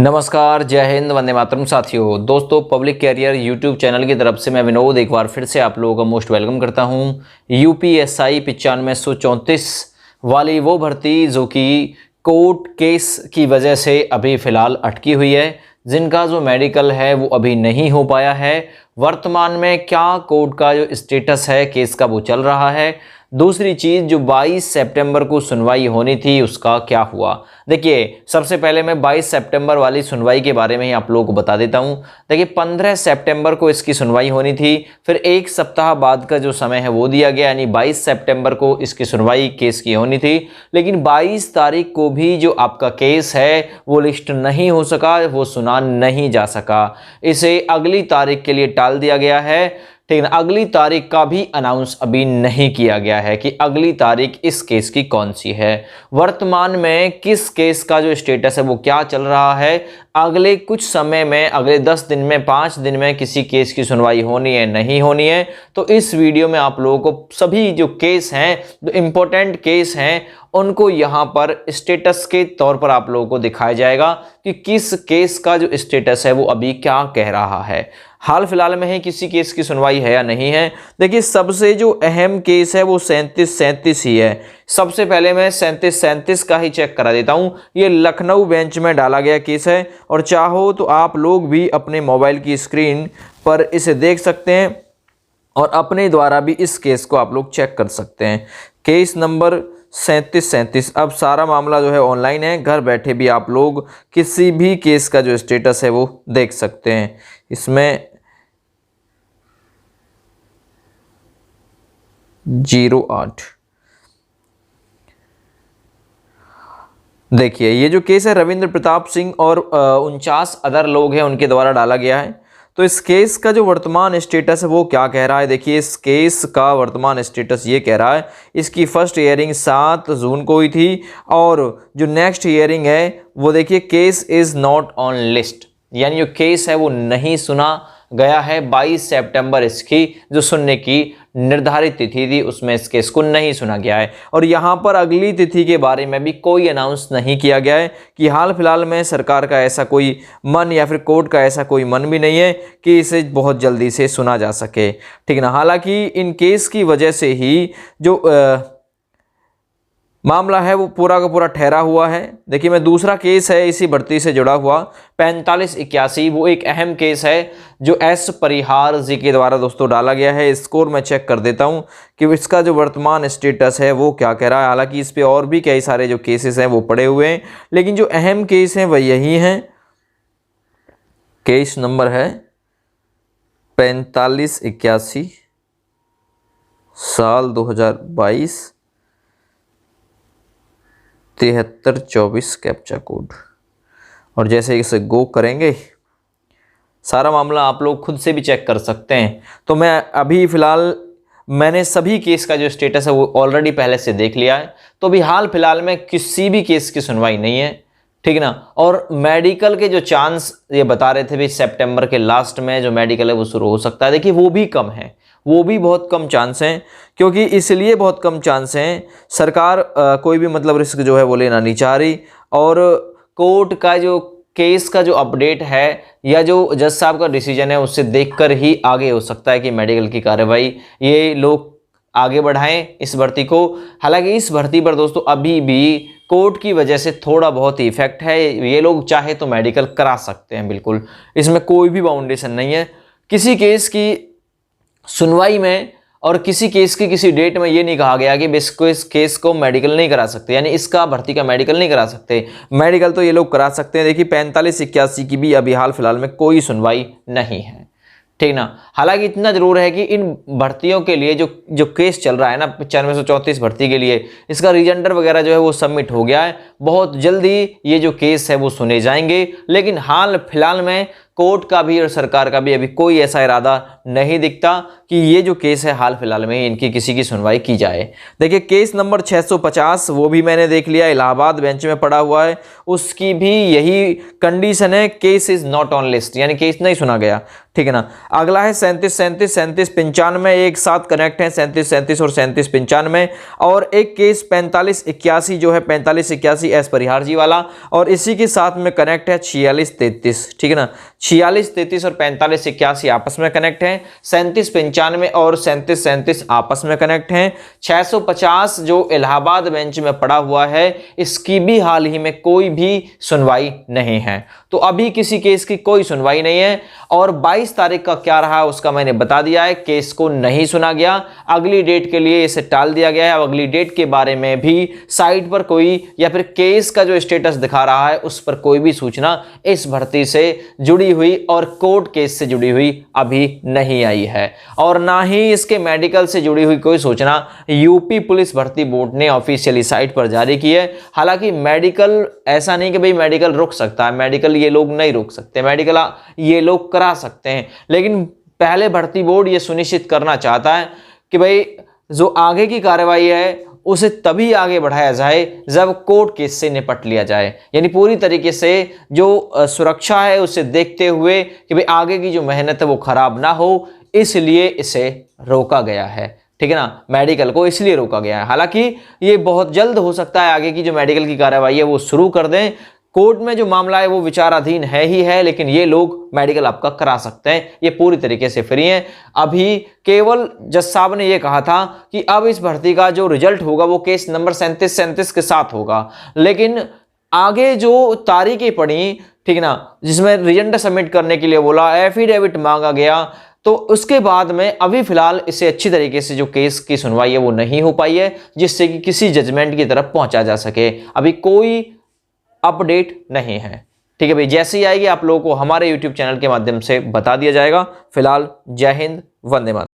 नमस्कार, जय हिंद, वंदे मातरम। साथियों, दोस्तों, पब्लिक कैरियर यूट्यूब चैनल की तरफ से मैं विनोद एक बार फिर से आप लोगों का मोस्ट वेलकम करता हूं। यूपीएसआई 9534 वाली वो भर्ती जो कि कोर्ट केस की वजह से अभी फ़िलहाल अटकी हुई है, जिनका जो मेडिकल है वो अभी नहीं हो पाया है। वर्तमान में क्या कोर्ट का जो स्टेटस है केस का वो चल रहा है। दूसरी चीज़, जो 22 सितंबर को सुनवाई होनी थी उसका क्या हुआ। देखिए, सबसे पहले मैं 22 सितंबर वाली सुनवाई के बारे में ही आप लोगों को बता देता हूं। देखिए, 15 सितंबर को इसकी सुनवाई होनी थी, फिर एक सप्ताह बाद का जो समय है वो दिया गया, यानी 22 सितंबर को इसकी सुनवाई केस की होनी थी। लेकिन 22 तारीख को भी जो आपका केस है वो लिस्ट नहीं हो सका, वो सुना नहीं जा सका। इसे अगली तारीख के लिए टाल दिया गया है। ठीक है, अगली तारीख का भी अनाउंस अभी नहीं किया गया है कि अगली तारीख इस केस की कौन सी है। वर्तमान में किस केस का जो स्टेटस है वो क्या चल रहा है, अगले कुछ समय में, अगले 10 दिन में, 5 दिन में किसी केस की सुनवाई होनी है नहीं होनी है, तो इस वीडियो में आप लोगों को सभी जो केस हैं, जो इम्पोर्टेंट केस हैं, उनको यहाँ पर स्टेटस के तौर पर आप लोगों को दिखाया जाएगा कि किस केस का जो स्टेटस है वो अभी क्या कह रहा है। हाल फिलहाल में ही किसी केस की सुनवाई है या नहीं है। देखिए, सबसे जो अहम केस है वो 3737 ही है। सबसे पहले मैं 3737 का ही चेक करा देता हूँ। ये लखनऊ बेंच में डाला गया केस है और चाहो तो आप लोग भी अपने मोबाइल की स्क्रीन पर इसे देख सकते हैं और अपने द्वारा भी इस केस को आप लोग चेक कर सकते हैं। Case number 3737। अब सारा मामला जो है ऑनलाइन है, घर बैठे भी आप लोग किसी भी केस का जो स्टेटस है वो देख सकते हैं। इसमें 08 देखिए, ये जो केस है रविंद्र प्रताप सिंह और 49 अदर लोग हैं उनके द्वारा डाला गया है। तो इस केस का जो वर्तमान स्टेटस है वो क्या कह रहा है। देखिए, इस केस का वर्तमान स्टेटस ये कह रहा है, इसकी फर्स्ट हियरिंग 7 जून को हुई थी और जो नेक्स्ट हियरिंग है वो देखिए, case is not on list, यानी जो केस है वो नहीं सुना गया है। 22 सितंबर इसकी जो सुनने की निर्धारित तिथि थी उसमें इस केस को नहीं सुना गया है। और यहाँ पर अगली तिथि के बारे में भी कोई अनाउंस नहीं किया गया है कि हाल फिलहाल में सरकार का ऐसा कोई मन या फिर कोर्ट का ऐसा कोई मन भी नहीं है कि इसे बहुत जल्दी से सुना जा सके। ठीक है ना। हालांकि इन केस की वजह से ही जो मामला है वो पूरा का पूरा ठहरा हुआ है। देखिए, मैं दूसरा केस है इसी भर्ती से जुड़ा हुआ 4581, वो एक अहम केस है जो एस परिहार जी के द्वारा दोस्तों डाला गया है। स्कोर मैं चेक कर देता हूं कि इसका जो वर्तमान स्टेटस है वो क्या कह रहा है। हालांकि इस पे और भी कई सारे जो केसेस हैं वो पड़े हुए हैं, लेकिन जो अहम केस हैं वह यही हैं। केस नंबर है 4581 साल 2022 7324 कैप्चा कोड। और जैसे इसे गो करेंगे, सारा मामला आप लोग खुद से भी चेक कर सकते हैं। तो मैं अभी फ़िलहाल मैंने सभी केस का जो स्टेटस है वो ऑलरेडी पहले से देख लिया है, तो अभी हाल फिलहाल में किसी भी केस की सुनवाई नहीं है। ठीक है ना। और मेडिकल के जो चांस ये बता रहे थे भी सितंबर के लास्ट में जो मेडिकल है वो शुरू हो सकता है, देखिए वो भी कम है, वो भी बहुत कम चांस हैं। क्योंकि इसलिए बहुत कम चांस हैं, सरकार कोई भी मतलब रिस्क जो है वो लेना नहीं चाह रही। और कोर्ट का जो केस का जो अपडेट है या जो जज साहब का डिसीजन है उससे देखकर ही आगे हो सकता है कि मेडिकल की कार्रवाई ये लोग आगे बढ़ाएं इस भर्ती को। हालांकि इस भर्ती पर दोस्तों अभी भी कोर्ट की वजह से थोड़ा बहुत इफेक्ट है। ये लोग चाहे तो मेडिकल करा सकते हैं, बिल्कुल, इसमें कोई भी बाउंडेशन नहीं है। किसी केस की सुनवाई में और किसी केस की किसी डेट में ये नहीं कहा गया कि इस केस को मेडिकल नहीं करा सकते, यानी इसका भर्ती का मेडिकल नहीं करा सकते। मेडिकल तो ये लोग करा सकते हैं। देखिए, 4581 की भी अभी हाल फिलहाल में कोई सुनवाई नहीं है। ठीक ना। हालांकि इतना जरूर है कि इन भर्तियों के लिए जो केस चल रहा है ना 9534 भर्ती के लिए, इसका रीजेंडर वगैरह जो है वो सबमिट हो गया है। बहुत जल्दी ये जो केस है वो सुने जाएंगे। लेकिन हाल फिलहाल में कोर्ट का भी और सरकार का भी अभी कोई ऐसा इरादा नहीं दिखता कि ये जो केस है हाल फिलहाल में इनकी किसी की सुनवाई की जाए। देखिए केस नंबर 650 वो भी मैंने देख लिया, इलाहाबाद बेंच में पड़ा हुआ है, उसकी भी यही कंडीशन है, case is not on list, यानी केस नहीं सुना गया, ठीक है ना। अगला है 37-37-37-95, एक साथ कनेक्ट है 37-37 और 37-95, और एक केस 45-81 जो है 45-81 एस परिहार जी वाला, और इसी के साथ में कनेक्ट है 46-33, ठीक है ना। 46-33 और 45-81 आपस में कनेक्ट है, 37-95 और 37-37 आपस में कनेक्ट हैं। 650 जो इलाहाबाद बेंच में पड़ा हुआ है इसकी भी हाल ही में कोई भी सुनवाई नहीं है, तो अभी किसी केस की कोई सुनवाई नहीं है। और 22 तारीख का क्या रहा उसका मैंने बता दिया है, केस को नहीं सुना गया, अगली डेट के लिए इसे टाल दिया गया है। अगली डेट के बारे में भी साइट पर कोई या फिर केस का जो स्टेटस दिखा रहा है उस पर कोई भी सूचना इस भर्ती से जुड़ी हुई और कोर्ट केस से जुड़ी हुई अभी नहीं आई है, और ना ही इसके मेडिकल से जुड़ी हुई कोई सूचना यूपी पुलिस भर्ती बोर्ड ने ऑफिशियली साइट पर जारी की है। हालांकि मेडिकल ऐसा नहीं कि भाई मेडिकल रुक सकता है, मेडिकल ये लोग नहीं रोक सकते, मेडिकल ये लोग करा सकते हैं, लेकिन पहले भर्ती बोर्ड ये सुनिश्चित करना चाहता है कि भाई जो आगे की कार्रवाई है उसे तभी आगे बढ़ाया जाए जब कोर्ट केस से निपट लिया जाए, यानी पूरी तरीके से जो सुरक्षा है उसे देखते हुए कि भाई आगे की जो मेहनत है वो खराब ना हो, इसलिए इसे रोका गया है, ठीक है ना। मेडिकल को इसलिए रोका गया है, हालांकि ये बहुत जल्द हो सकता है आगे की जो मेडिकल की कार्रवाई है वो शुरू कर दें। कोर्ट में जो मामला है वो विचाराधीन है ही है, लेकिन ये लोग मेडिकल आपका करा सकते हैं, ये पूरी तरीके से फ्री हैं। अभी केवल जज साहब ने ये कहा था कि अब इस भर्ती का जो रिजल्ट होगा वो केस नंबर 37-37 के साथ होगा, लेकिन आगे जो तारीखें पड़ी, ठीक है ना, जिसमें रिजल्ट सबमिट करने के लिए बोला, एफिडेविट मांगा गया, तो उसके बाद में अभी फिलहाल इसे अच्छी तरीके से जो केस की सुनवाई है वो नहीं हो पाई है, जिससे कि किसी जजमेंट की तरफ पहुंचा जा सके। अभी कोई अपडेट नहीं है, ठीक है भाई, जैसे ही आएगी आप लोगों को हमारे YouTube चैनल के माध्यम से बता दिया जाएगा। फिलहाल जय हिंद, वंदे मातरम।